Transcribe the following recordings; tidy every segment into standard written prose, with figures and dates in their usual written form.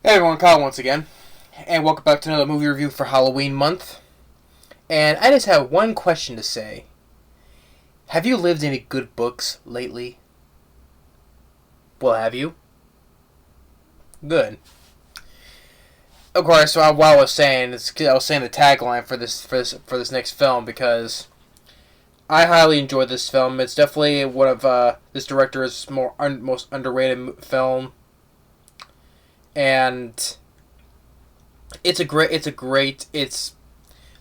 Hey everyone, Kyle once again, and welcome back to another movie review for Halloween month. And I just have one question to say. Have you lived any good books lately? Well, have you? Good. Of course, while I was saying the tagline for this next film because I highly enjoyed this film. It's definitely one of this director's most underrated film. And it's like I said,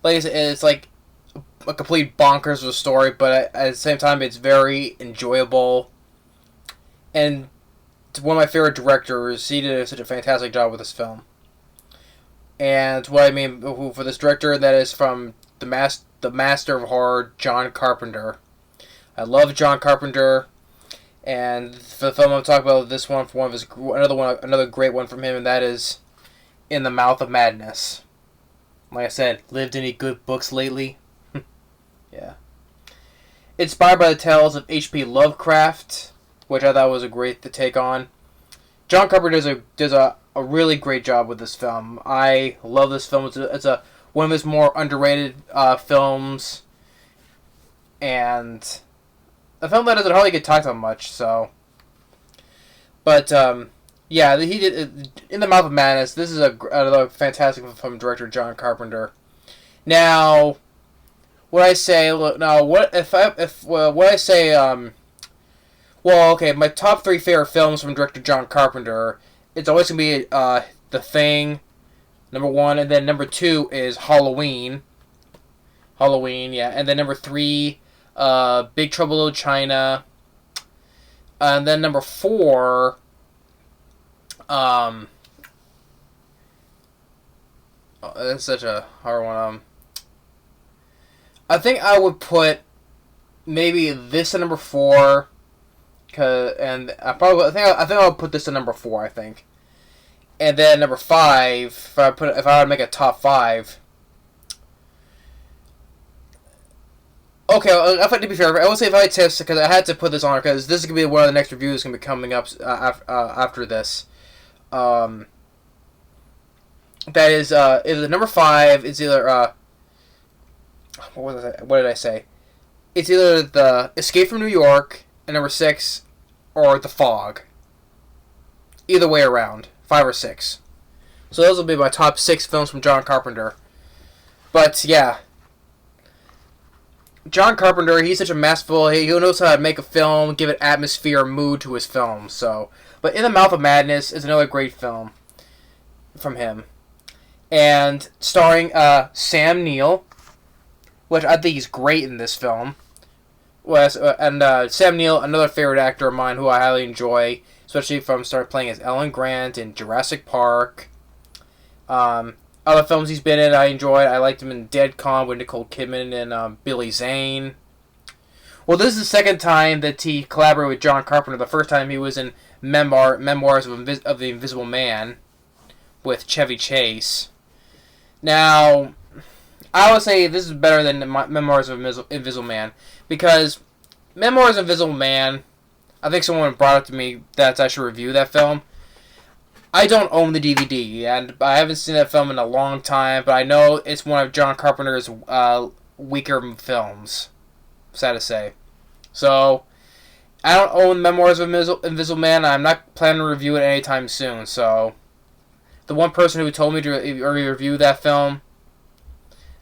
it's like a complete bonkers of a story, but at the same time, it's very enjoyable. And it's one of my favorite directors. He did such a fantastic job with this film. And what I mean for this director, that is from the master of horror, John Carpenter. I love John Carpenter. And for the film I'm talking about, this one for another great one from him, and that is In the Mouth of Madness. Like I said, lived any good books lately? Yeah. Inspired by the tales of H.P. Lovecraft, which I thought was a great take on. John Carpenter does a really great job with this film. I love this film. It's one of his more underrated films, and a film that doesn't hardly get talked about much, so. But, yeah, he did In the Mouth of Madness. This is another fantastic film from director John Carpenter. Now, what I say, my top three favorite films from director John Carpenter, it's always going to be, The Thing, number one, and then number two is Halloween. Yeah, and then number three, Big Trouble in Little China, and then number four, that's such a hard one. I think I would put maybe this at number four, and I think I would put this at number four. I think, and then number five, if I would make a top five. Okay, to be fair, I would say if I had tips, because I had to put this on, because this is going to be one of the next reviews going to be coming up after this. That is, if number five is either, what did I say? It's either The Escape from New York, and number six, or The Fog. Either way around, 5 or 6. So those will be my top 6 films from John Carpenter. But, yeah. John Carpenter, he's such a masterful. He knows how to make a film, give it atmosphere, mood to his film. So, but In the Mouth of Madness is another great film from him, and starring Sam Neill, which I think he's great in this film. And Sam Neill, another favorite actor of mine who I highly enjoy, especially from started playing as Ellen Grant in Jurassic Park. Other films he's been in, I enjoyed. I liked him in Dead Calm with Nicole Kidman and Billy Zane. Well, this is the second time that he collaborated with John Carpenter. The first time he was in Memoirs of the Invisible Man with Chevy Chase. Now, I would say this is better than Memoirs of Invisible Man, because Memoirs of Invisible Man, I think someone brought up to me that I should review that film. I don't own the DVD, and I haven't seen that film in a long time, but I know it's one of John Carpenter's weaker films, sad to say. So, I don't own Memoirs of Invisible Man. I'm not planning to review it anytime soon, so the one person who told me to review that film,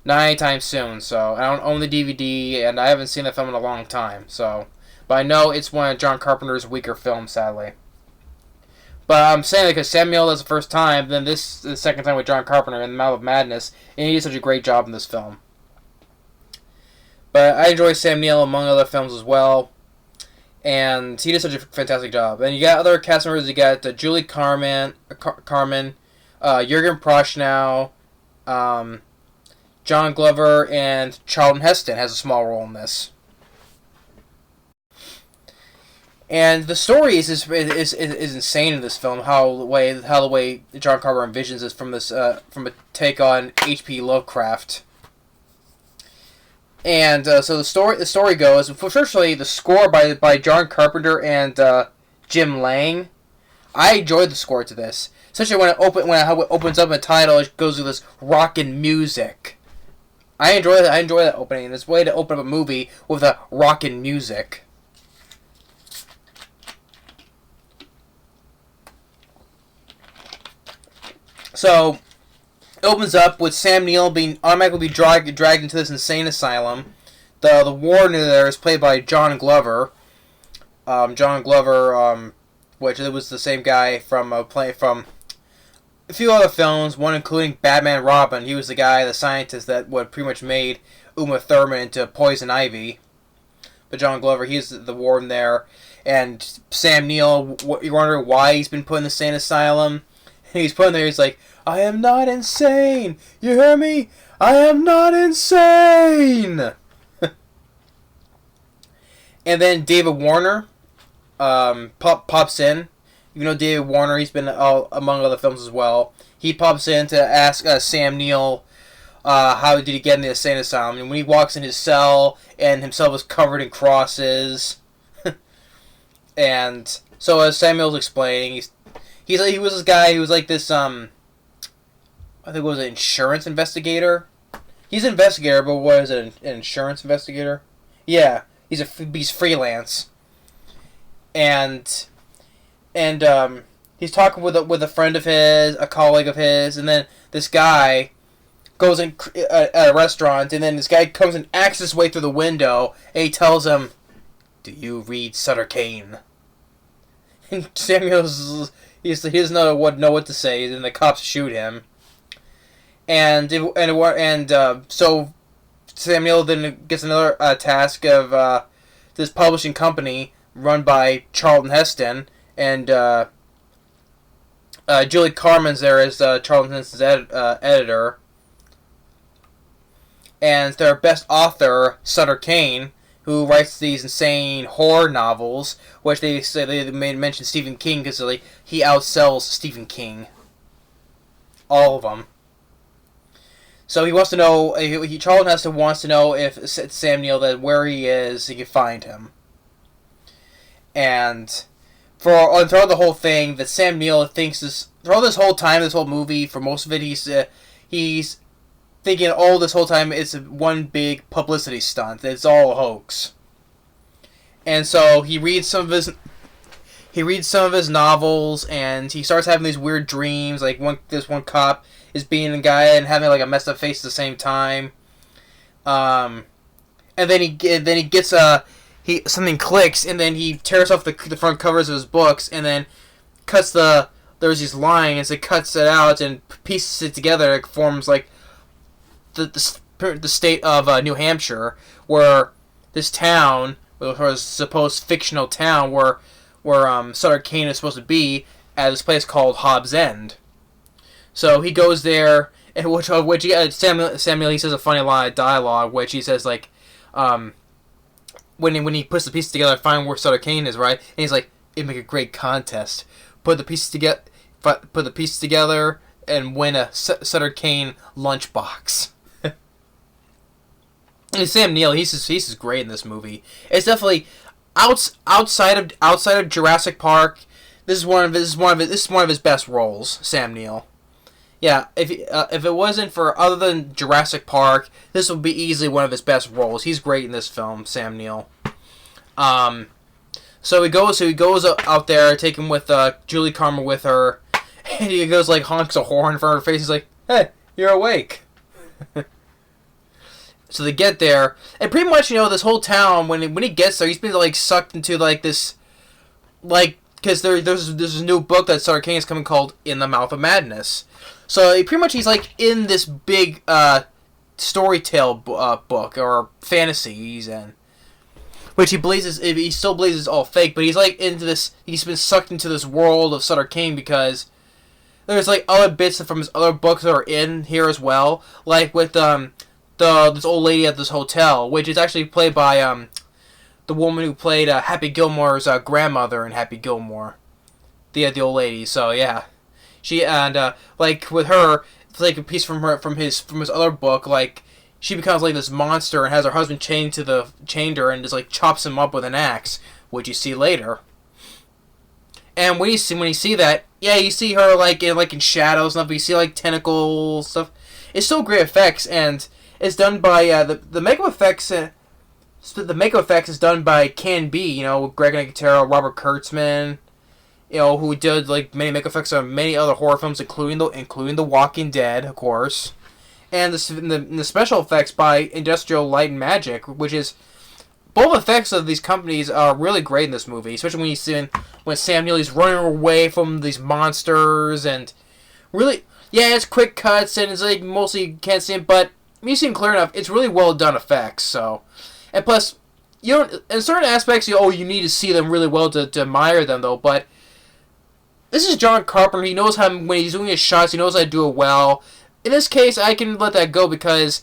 not anytime soon, so I don't own the DVD, and I haven't seen that film in a long time, so, but I know it's one of John Carpenter's weaker films, sadly. But I'm saying that because Sam Neill is the first time, then this is the second time with John Carpenter in The Mouth of Madness, and he did such a great job in this film. But I enjoy Sam Neill among other films as well, and he did such a fantastic job. And you got other cast members. You got Julie Carmen, Jurgen Prochnow, John Glover, and Charlton Heston has a small role in this. And the story is insane in this film. How the way John Carpenter envisions this from a take on H.P. Lovecraft. And so the story goes. Firstly, the score by John Carpenter and Jim Lang. I enjoyed the score to this, especially how it opens up a title. It goes with this rockin' music. I enjoy that. I enjoy that opening. It's a way to open up a movie with a rockin' music. So, it opens up with Sam Neill being automatically dragged into this insane asylum. The warden there is played by John Glover. John Glover, which it was the same guy from a few other films, one including Batman Robin. He was the scientist that pretty much made Uma Thurman into Poison Ivy. But John Glover, he's the warden there. And Sam Neill, you're wondering why he's been put in the insane asylum? And he's put in there, he's like, I am not insane! You hear me? I am not insane! And then David Warner pops in. You know David Warner, he's been among other films as well. He pops in to ask Sam Neill how did he get in the insane asylum. And when he walks in his cell and himself is covered in crosses. And so as Samuel's explaining, he was this guy who was like this, I think it was an insurance investigator. He's an investigator, but what is it, an insurance investigator? Yeah, he's freelance. And he's talking with a friend of his, a colleague of his, and then this guy goes in at a restaurant, and then this guy comes and acts his way through the window, and he tells him, "Do you read Sutter Kane?" And Samuel's he doesn't know what to say, and the cops shoot him. So Samuel then gets another task of this publishing company run by Charlton Heston, and Julie Carmen's there as Charlton Heston's editor. And their best author, Sutter Kane, who writes these insane horror novels, which they say they mention Stephen King because he outsells Stephen King. All of them. So he wants to know. Charlton Heston wants to know if Sam Neill, that where he is, he can find him. And throughout the whole thing, that Sam Neill thinks throughout this whole time, this whole movie, for most of it, he's thinking, this whole time it's one big publicity stunt. It's all a hoax. And so he reads some of his novels, and he starts having these weird dreams. Like this one cop is being a guy and having like a messed up face at the same time. And then he gets something clicks, and then he tears off the front covers of his books, and then there's these lines. It cuts it out and pieces it together. It forms like the state of New Hampshire, where this town, or a supposed fictional town, where Sutter Kane is supposed to be, at this place called Hobbs End. So he goes there, and Samuel he says a funny line of dialogue, which he says like, when he puts the pieces together, find where Sutter Kane is, right? And he's like, it'd make a great contest. Put the pieces together, and win a Sutter Kane lunchbox. And Sam Neill, he's just great in this movie. It's definitely outside of Jurassic Park. This is one of his best roles, Sam Neill. Yeah, if it wasn't for other than Jurassic Park, this would be easily one of his best roles. He's great in this film, Sam Neill. So he goes out there, taking with Julie Carmen with her, and he goes like honks a horn in front of her face. He's like, "Hey, you're awake." So they get there, and pretty much this whole town when he gets there, he's been like sucked into like this, like, because there's a new book that Sutter Kane is coming called In the Mouth of Madness. So he's like in this big storytale book or fantasy he's in, which he still believes is all fake, but he's like into this. He's been sucked into this world of Sutter Kane because there's like other bits from his other books that are in here as well, like with this old lady at this hotel, which is actually played by the woman who played Happy Gilmore's grandmother in Happy Gilmore, the old lady. So yeah, she like with her, it's like a piece from his other book. Like she becomes like this monster and has her husband chained her and just like chops him up with an axe, which you see later. And when you see that, yeah, you see her in shadows and stuff. You see like tentacles stuff. It's still great effects, and it's done by the makeup effects. The makeup effects is done by Can B. You know, Greg Nicotero, Robert Kurtzman. You know, who did like many makeup effects on many other horror films, including The Walking Dead, of course. And the special effects by Industrial Light and Magic, which is both effects of these companies are really great in this movie, especially when you see when Sam Neill is running away from these monsters, and really, yeah, it's quick cuts and it's like mostly you can't see him, but when you see him clear enough, it's really well done effects. So, and plus, you don't in certain aspects, you need to see them really well to admire them though. But this is John Carpenter. He knows how when he's doing his shots, he knows how to do it well. In this case, I can let that go because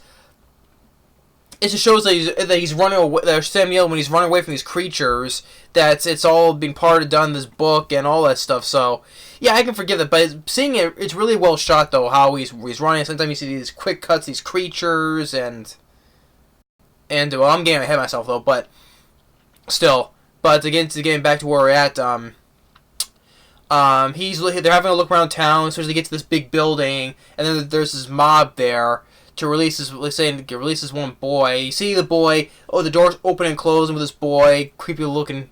it just shows that he's running away. That Sam Neill, when he's running away from these creatures, it's all been done in this book and all that stuff. So yeah, I can forgive that. But seeing it, it's really well shot though. How he's running. Sometimes you see these quick cuts, these creatures, and well, I'm getting ahead of myself though. But still, getting back to where we're at. They're having a look around town, especially they get to this big building, and then there's this mob there to release this one boy. You see the boy, the door's open and closing with this boy, creepy looking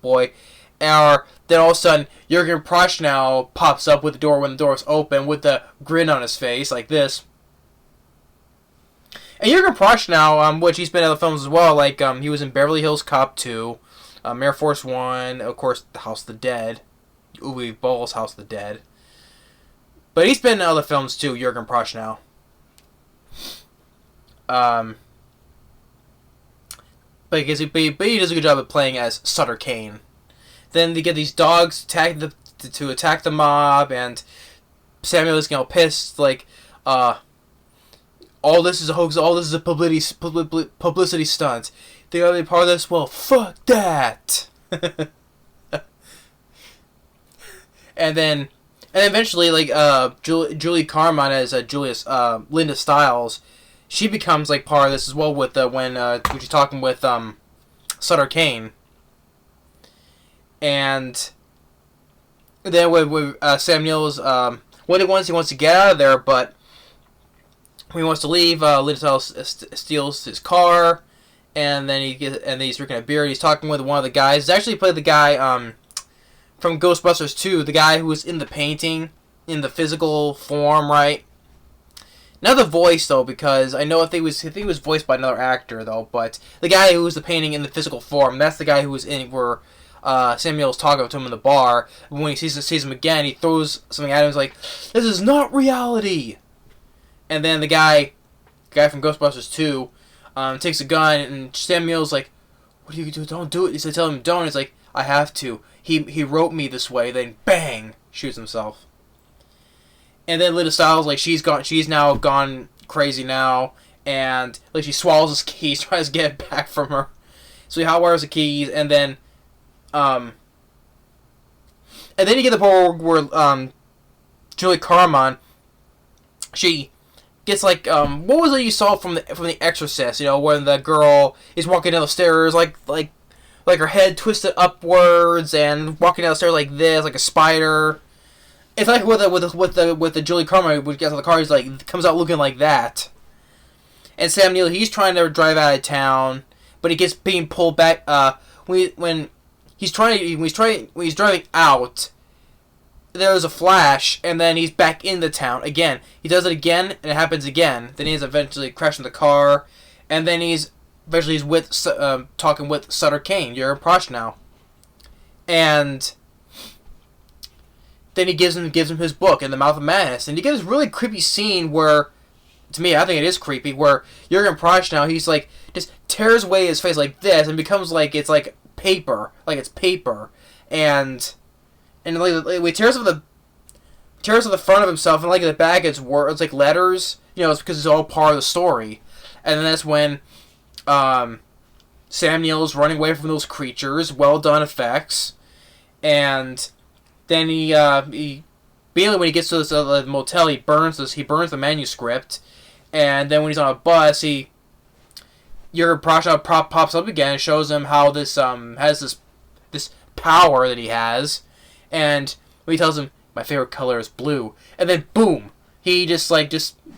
boy. And then all of a sudden, Jurgen Prochnow pops up with the door when the door's open with a grin on his face, like this. And Jurgen Prochnow, which he's been in other films as well, like he was in Beverly Hills Cop 2, Air Force One, of course, The House of the Dead. Uwe Boll's House of the Dead. But he's been in other films too, Jurgen Prochnow. But he does a good job of playing as Sutter Kane. Then they get these dogs to attack the mob, and Samuel is getting all pissed, like, all this is a hoax, all this is a publicity stunt. They gotta be part of this? Well, fuck that! And then eventually, like, Julie Carmen as Linda Stiles, she becomes like part of this as well with when she's talking with Sutter Kane, and then with Sam Neill's what he wants to get out of there, but when he wants to leave, Linda Stiles steals his car, and then he's drinking a beer. And he's talking with one of the guys. He's actually played the guy from Ghostbusters 2, the guy who was in the painting, in the physical form, right? Not the voice, though, because I think he was voiced by another actor, though, but the guy who was the painting in the physical form, that's the guy who was in where Samuel's talking to him in the bar. When he sees him again, he throws something at him, he's like, this is not reality! And then the guy from Ghostbusters 2, takes a gun, and Samuel's like, what do you do? Don't do it. He said, tell him don't. He's like, I have to. He wrote me this way. Then bang, shoots himself. And then Linda Stiles, like, she's now gone crazy now, and like she swallows his keys, tries to get it back from her. So he hotwires the keys, and then you get the part where Julie Carmen, she gets like what was it you saw from the Exorcist? You know, when the girl is walking down the stairs like her head twisted upwards and walking down the stairs like this, like a spider. It's like with the Julie Carmen, which gets out of the car, he's like comes out looking like that. And Sam Neill, he's trying to drive out of town, but he gets being pulled back. When he's driving out, there's a flash, and then he's back in the town again. He does it again, and it happens again. Then he's eventually crashing the car, and then he's talking with Sutter Kane, Jurgen Prochnow, and then he gives him his book, In the Mouth of Madness, and you get this really creepy scene where, to me, I think it is creepy, where Jurgen Prochnow, he's like, just tears away his face like this, and becomes like, it's like paper, and like, he tears off the front of himself, and like in the back it's words, like letters, it's because it's all part of the story. And then that's when Sam Neill is running away from those creatures, well done effects, and then he when he gets to this motel, he burns the manuscript, and then when he's on a bus, Jurgen Prochnow pops up again and shows him how this has this power that he has, And when he tells him, my favorite color is blue, and then boom, he just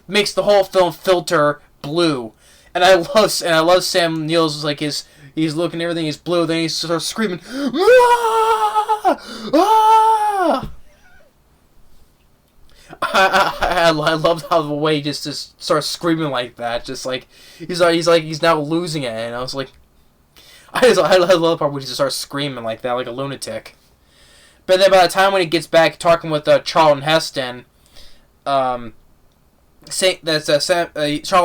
makes the whole film filter blue. And I love Sam Neill's he's looking at everything is blue, then he starts screaming, ah! Ah! I love how the way he just starts screaming like that, just like he's now losing it, and I was like, I love the part when he just starts screaming like that, like a lunatic. But then by the time when he gets back talking with Charlton Heston, Charlton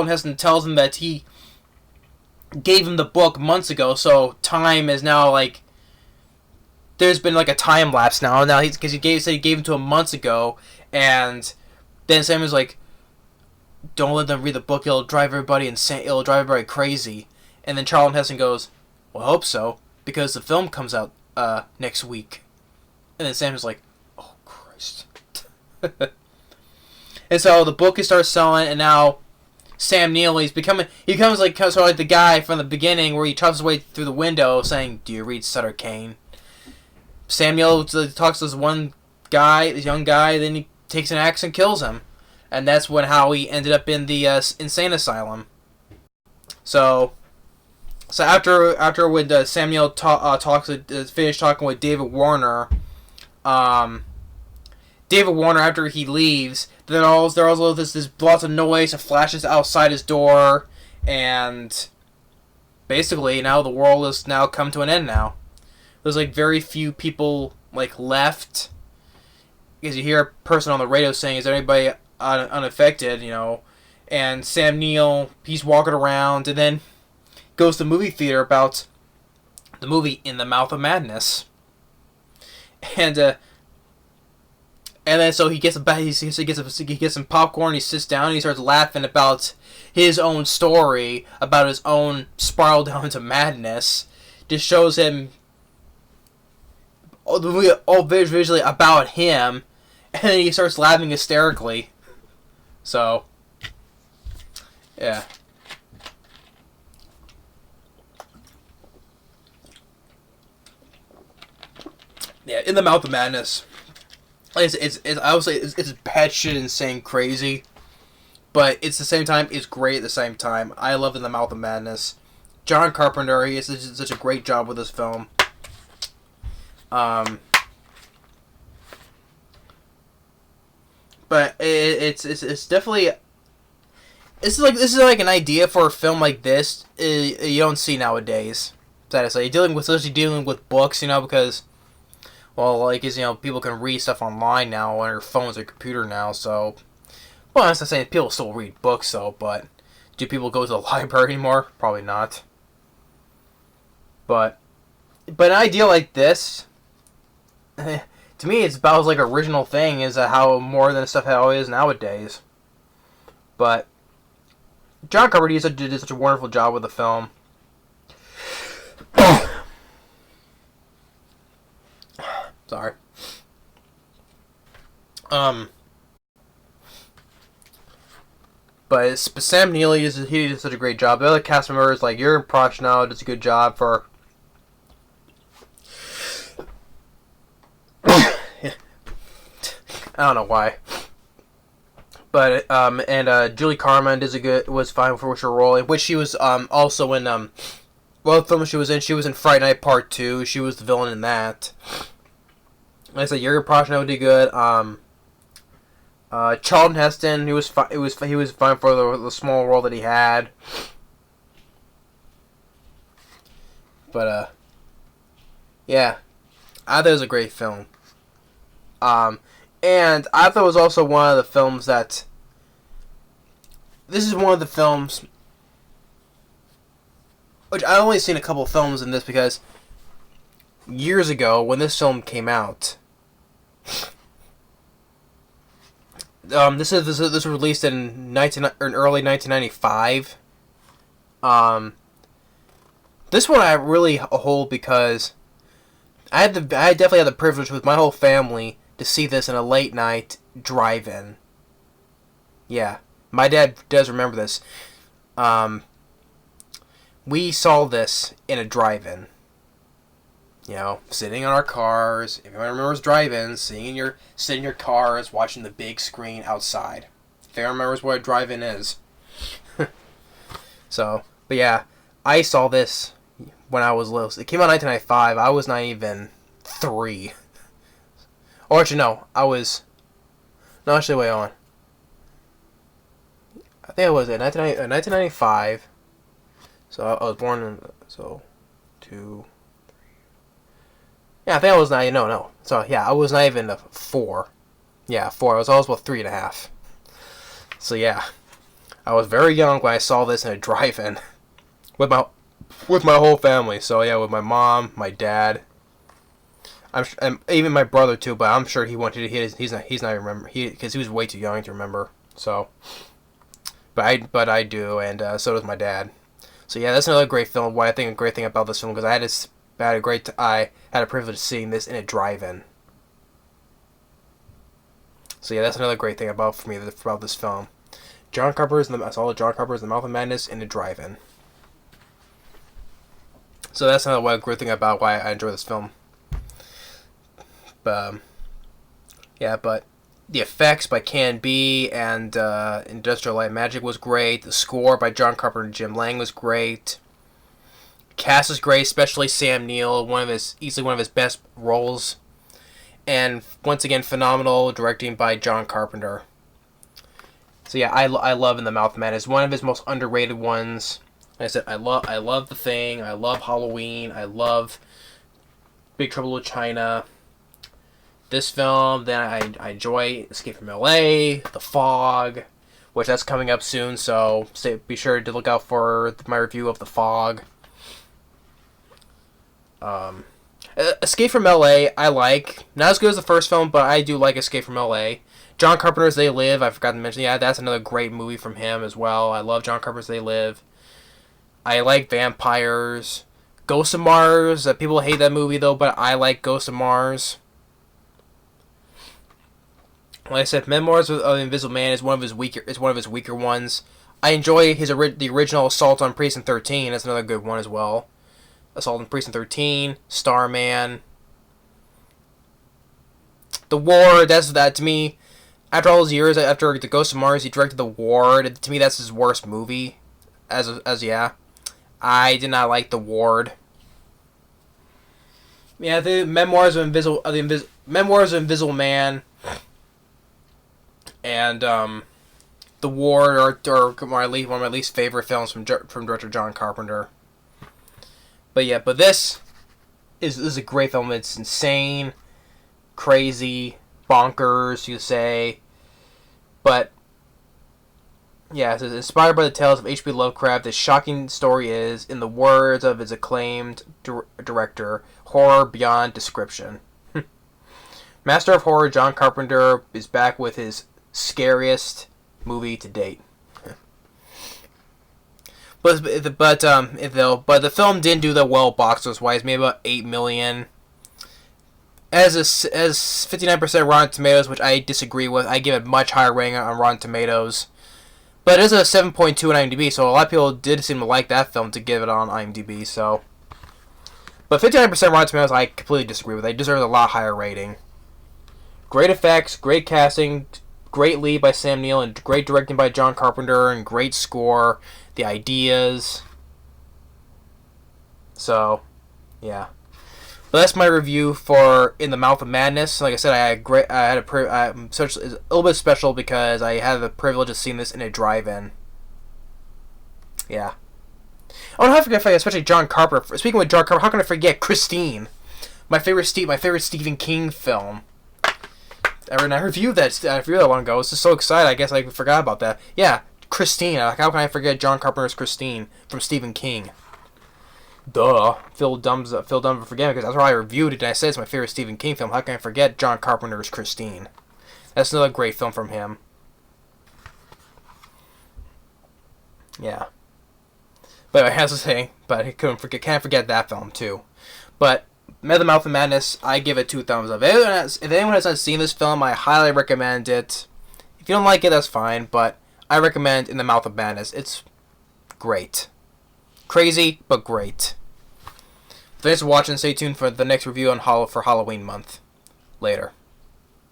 Heston tells him that he gave him the book months ago, so time is now like there's been like a time lapse now. Now because he gave it to him months ago, and then Sam is like, "Don't let them read the book; it'll drive everybody insane. It'll drive everybody crazy." And then Charlton Heston goes, "Well, I hope so, because the film comes out next week." And then Sam is like, "Oh Christ!" And so the book starts selling, and now Sam Neill he becomes like sort of like the guy from the beginning where he travels his way through the window saying, "Do you read Sutter Kane?" Sam Neill talks to this one guy, this young guy, then he takes an axe and kills him, and that's how he ended up in the insane asylum. So after when Sam Neill finished talking with David Warner. David Warner, after he leaves, then there's lots of noise and flashes outside his door, and basically now the world has now come to an end now. There's like very few people like left, because you hear a person on the radio saying, "Is there anybody unaffected?" And Sam Neill, he's walking around, and then goes to the movie theater about the movie In the Mouth of Madness. And then so he gets some popcorn. He sits down and he starts laughing about his own story, about his own spiral down into madness. Just shows him all visually about him, and then he starts laughing hysterically. So, yeah. Yeah, In the Mouth of Madness. I would say it's batshit insane crazy, but it's the same time it's great at the same time. I love In the Mouth of Madness. John Carpenter, he does such a great job with this film. But it's definitely this is like an idea for a film like this you don't see nowadays. That is, especially dealing with books, because. Well, people can read stuff online now on their phones or computer now, so... Well, I'm not saying people still read books, though, but... Do people go to the library anymore? Probably not. But an idea like this... to me, it's about like original thing, is how more than stuff how it is nowadays. But... John Carpenter did such a wonderful job with the film. Sorry. But Sam Neill, he did such a great job. The other cast members, like Jurgen Prochnow, does a good job for... I don't know why. But, Julie Carmen was fine for her role, in which she was, also in, the film she was in Fright Night Part 2. She was the villain in that. Like I said, Jurgen Prochnow did good. Charlton Heston, he was fine for the small role that he had. But yeah, I thought it was a great film. And I thought it was also one of the films that. This is one of the films, which I only seen a couple of films in this because years ago when this film came out. This was released in early 1995. This one I really hold because I definitely had the privilege with my whole family to see this in a late night drive-in. Yeah, my dad does remember this. We saw this in a drive-in. sitting in our cars. If anyone remembers drive-ins, sitting in your cars, watching the big screen outside. If anyone remembers what a drive-in is. So, but yeah, I saw this when I was little. It came out in 1995. I was not even 3. Or actually, no, I was. No, actually, wait on. I think it was in 1995. So I was born in 2. Yeah, I think I was not. No. So yeah, I was not even 4. Yeah, 4. I was always about 3.5. So yeah, I was very young when I saw this in a drive-in with my whole family. So yeah, with my mom, my dad, and even my brother too. But I'm sure he wanted to. He's not remember because he was way too young to remember. So, but I do, and so does my dad. So yeah, that's another great film. Why I think a great thing about this film because I had a privilege of seeing this in a drive-in. So yeah, that's another great thing about this film. I saw John Carpenter's The Mouth of Madness in a drive-in. So that's another great thing about why I enjoy this film. But the effects by Can B and Industrial Light and Magic was great. The score by John Carpenter and Jim Lang was great. Cast is great, especially Sam Neill, easily one of his best roles. And once again, phenomenal directing by John Carpenter. So yeah, I love In the Mouth of Madness. One of his most underrated ones. Like I said, I love The Thing. I love Halloween. I love Big Trouble in China. This film, then I enjoy Escape from L.A., The Fog, which that's coming up soon. So be sure to look out for my review of The Fog. Escape from L.A. I like. Not as good as the first film, but I do like Escape from L.A. John Carpenter's They Live, I forgot to mention. Yeah, that's another great movie from him as well. I love John Carpenter's They Live. I like vampires. Ghost of Mars. People hate that movie though, but I like Ghost of Mars. Like I said, Memoirs of the Invisible Man is one of his weaker ones. I enjoy the original Assault on Precinct 13. That's another good one as well. Assault on Precinct 13, Starman, The Ward. That to me. After all those years, after The Ghost of Mars, he directed The Ward. To me, that's his worst movie. I did not like The Ward. Yeah, the Memoirs of Invisible Man, and The Ward are one of my least favorite films from director John Carpenter. But this is a great film. It's insane, crazy, bonkers, you say. But yeah, it's inspired by the tales of H.P. Lovecraft. This shocking story is, in the words of his acclaimed director, horror beyond description. Master of horror John Carpenter is back with his scariest movie to date. But the film didn't do that well box office wise. Made about $8 million. As 59% Rotten Tomatoes, which I disagree with. I give it a much higher rating on Rotten Tomatoes. But it is a 7.2 on IMDb, so a lot of people did seem to like that film to give it on IMDb. So, but 59% Rotten Tomatoes, I completely disagree with. It deserves a lot higher rating. Great effects, great casting, great lead by Sam Neill, and great directing by John Carpenter, and great score. The ideas. So, yeah. But that's my review for In the Mouth of Madness. Like I said, it's a little bit special because I had the privilege of seeing this in a drive-in. Yeah. Oh, and how can I forget, especially John Carpenter. Speaking with John Carpenter, how can I forget Christine? My favorite Stephen King film. I reviewed that long ago. I was just so excited. I guess I forgot about that. Yeah, Christine. How can I forget John Carpenter's Christine from Stephen King? Duh. Feel dumb for forgetting because that's why I reviewed it and I said it's my favorite Stephen King film. How can I forget John Carpenter's Christine? That's another great film from him. Yeah. But I have to say, but I can't forget that film too. But In the Mouth of Madness, I give it 2 thumbs up. If anyone has not seen this film, I highly recommend it. If you don't like it, that's fine, but I recommend In the Mouth of Madness. It's great. Crazy, but great. Thanks for watching. Stay tuned for the next review on for Halloween month. Later.